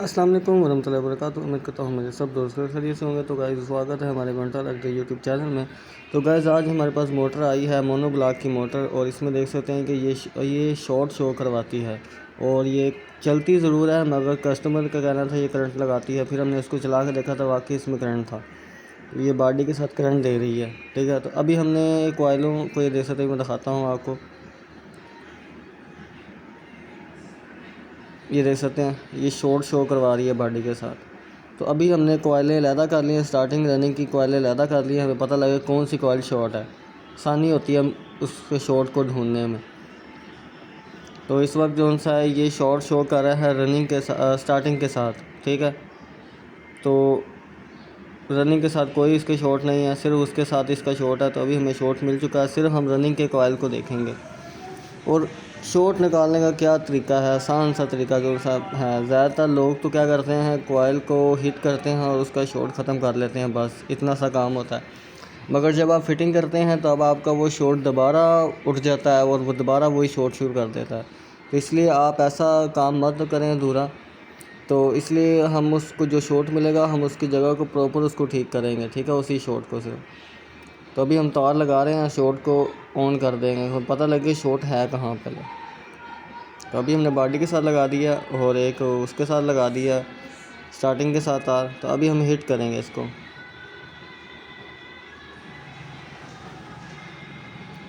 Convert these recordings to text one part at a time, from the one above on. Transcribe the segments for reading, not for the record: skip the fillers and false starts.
अस्सलाम वालेकुम वरहमतुल्लाहि वबरकातुहू। उम्मीद करता हूँ मेरे सब दोस्त खैरियत से होंगे। तो गाइस स्वागत है हमारे घंटा लगते यूट्यूब चैनल में। तो गाइस आज हमारे पास मोटर आई है, मोनो ब्लॉक की मोटर, और इसमें देख सकते हैं कि ये शॉर्ट शो करवाती है और ये चलती ज़रूर है, मगर कस्टमर का कहना था ये करंट लगाती है। फिर हमने इसको चला के देखा था, वाकई इसमें करंट था। ये बॉडी के साथ करंट दे रही है, ठीक है। तो अभी हमने कोयलों को ये देख सकते हैं, मैं दिखाता हूँ आपको। ये देख सकते हैं ये शॉर्ट शो करवा रही है बॉडी के साथ। तो अभी हमने कोयलें अलहदा कर ली हैं, स्टार्टिंग रनिंग की कोयलें अलहदा कर ली हैं। हमें पता लगे कौन सी कोयल शॉर्ट है, आसानी होती है उस शॉर्ट को ढूंढने में। तो इस वक्त जो सा है ये शॉर्ट शो कर रहा है रनिंग के स्टार्टिंग के साथ, ठीक है। तो रनिंग के साथ कोई इसके शॉर्ट नहीं है, सिर्फ उसके साथ इसका शॉर्ट है। तो अभी हमें शॉर्ट मिल चुका है, सिर्फ हम रनिंग के कोयल को देखेंगे। और शॉर्ट निकालने का क्या तरीका है, आसान सा तरीका जो सा है। ज़्यादातर लोग तो क्या करते हैं, कोयल को हिट करते हैं और उसका शॉट ख़त्म कर लेते हैं, बस इतना सा काम होता है। मगर जब आप फिटिंग करते हैं तो अब आपका वो शॉट दोबारा उठ जाता है और वो दोबारा वही शॉट शुरू कर देता है। तो इसलिए आप ऐसा काम मत करें अधूरा। तो इसलिए हम उसको जो शॉट मिलेगा हम उसकी जगह को प्रॉपर उसको ठीक करेंगे, ठीक है, उसी शॉट को सिर्फ। तो अभी हम तार लगा रहे हैं, शॉट को ऑन कर देंगे, हमें पता लगे शॉट है कहाँ पहले। तो अभी हमने बॉडी के साथ लगा दिया और एक उसके साथ लगा दिया, स्टार्टिंग के साथ तार। तो अभी हम हिट करेंगे इसको,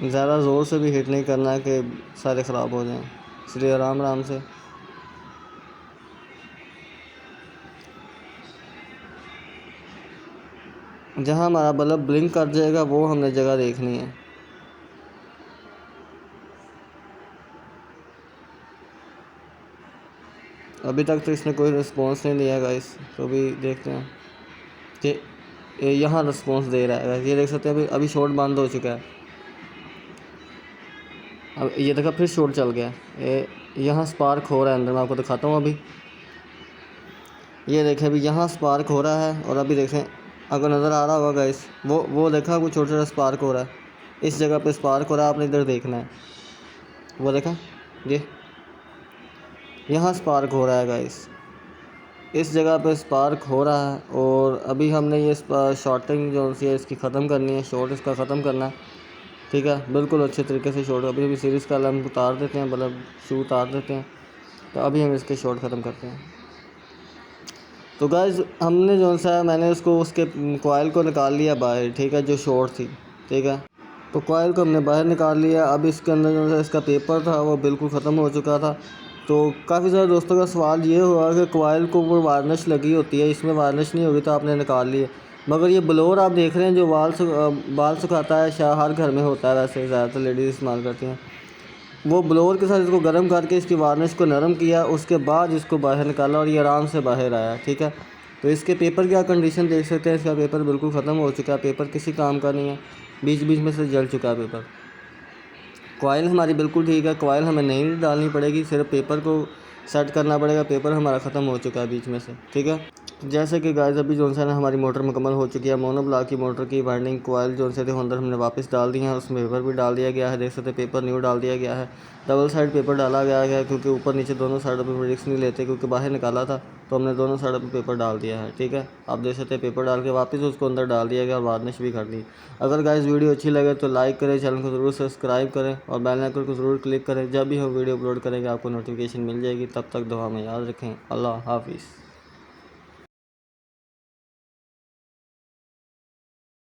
ज़्यादा ज़ोर से भी हिट नहीं करना है कि सारे ख़राब हो जाएं, इसलिए आराम आराम से। जहाँ हमारा बल्ब ब्लिंक कर जाएगा वो हमने जगह देखनी है। अभी तक तो इसने कोई रिस्पॉन्स नहीं दिया गाइस, तो अभी देखते हैं कि यहाँ रिस्पॉन्स दे रहा है गाइस। ये देख सकते हैं अभी शॉट बंद हो चुका है। अब ये देखा फिर शॉट चल गया, यहाँ स्पार्क हो रहा है अंदर, मैं आपको दिखाता हूँ। अभी ये देखें, अभी यहाँ स्पार्क हो रहा है। और अभी देखें, अगर नज़र आ रहा होगा गाइस, वो देखा कुछ छोटा छोटा स्पार्क हो रहा है, इस जगह पे स्पार्क हो रहा है, आपने इधर देखना है। वो देखा, ये यहाँ स्पार्क हो रहा है गाइस, इस जगह पे स्पार्क हो रहा है। और अभी हमने ये शॉर्टिंग जो सी है इसकी ख़त्म करनी है, शॉर्ट इसका ख़त्म करना है, ठीक है, बिल्कुल अच्छे तरीके से शॉर्ट। अभी सीरीज़ का लैम्प उतार देते हैं, मतलब शू उतार देते हैं। तो अभी हम इसके शॉर्ट ख़त्म करते हैं। तो गाइस हमने जो सा मैंने उसको उसके कोयल को निकाल लिया बाहर, ठीक है, जो शॉर्ट थी, ठीक है। तो कोयल को हमने बाहर निकाल लिया। अब इसके अंदर जो सा इसका पेपर था वो बिल्कुल ख़त्म हो चुका था। तो काफ़ी सारे दोस्तों का सवाल ये हुआ कि कोयल को वो वार्निश लगी होती है, इसमें वार्निश नहीं होगी, तो आपने निकाल लिए। मगर ये ब्लोअर आप देख रहे हैं जो बाल सुखाता है, शायद हर घर में होता है, वैसे ज़्यादातर लेडीज़ इस्तेमाल करती हैं। वो ब्लोअर के साथ इसको गर्म करके इसकी वार्निश को नरम किया, उसके बाद इसको बाहर निकाला और ये आराम से बाहर आया, ठीक है। तो इसके पेपर की आप कंडीशन देख सकते हैं, इसका पेपर बिल्कुल ख़त्म हो चुका है, पेपर किसी काम का नहीं है, बीच बीच में से जल चुका है पेपर। कॉइल हमारी बिल्कुल ठीक है, कॉइल हमें नहीं डालनी पड़ेगी, सिर्फ पेपर को सेट करना पड़ेगा। पेपर हमारा ख़त्म हो चुका है बीच में से, ठीक है। जैसे कि गाइस अभी जो है ना हमारी मोटर मुकम्मल हो चुकी है। मोनो ब्लॉक की मोटर की वाइंडिंग कॉइल जो से थे अंदर हमने वापस डाल दी है, उसमें पेपर भी डाल दिया गया है, देख सकते हैं पेपर न्यू डाल दिया गया है। डबल साइड पेपर डाला गया है क्योंकि ऊपर नीचे दोनों साइडों पर रिस्क नहीं लेते, क्योंकि बाहर निकाला था तो हमने दोनों साइडों पर पेपर डाल दिया है, ठीक है। आप देख सकते हैं पेपर डाल के वापस उसको अंदर डाल दिया गया और वार्निश भी कर दी। अगर गाइस वीडियो अच्छी लगे तो लाइक करें, चैनल को ज़रूर सब्सक्राइब करें और बेल आइकन को ज़रूर क्लिक करें। जब भी हम वीडियो अपलोड करेंगे आपको नोटिफिकेशन मिल जाएगी। तब तक दुआ में याद रखें। अल्लाह हाफिज़।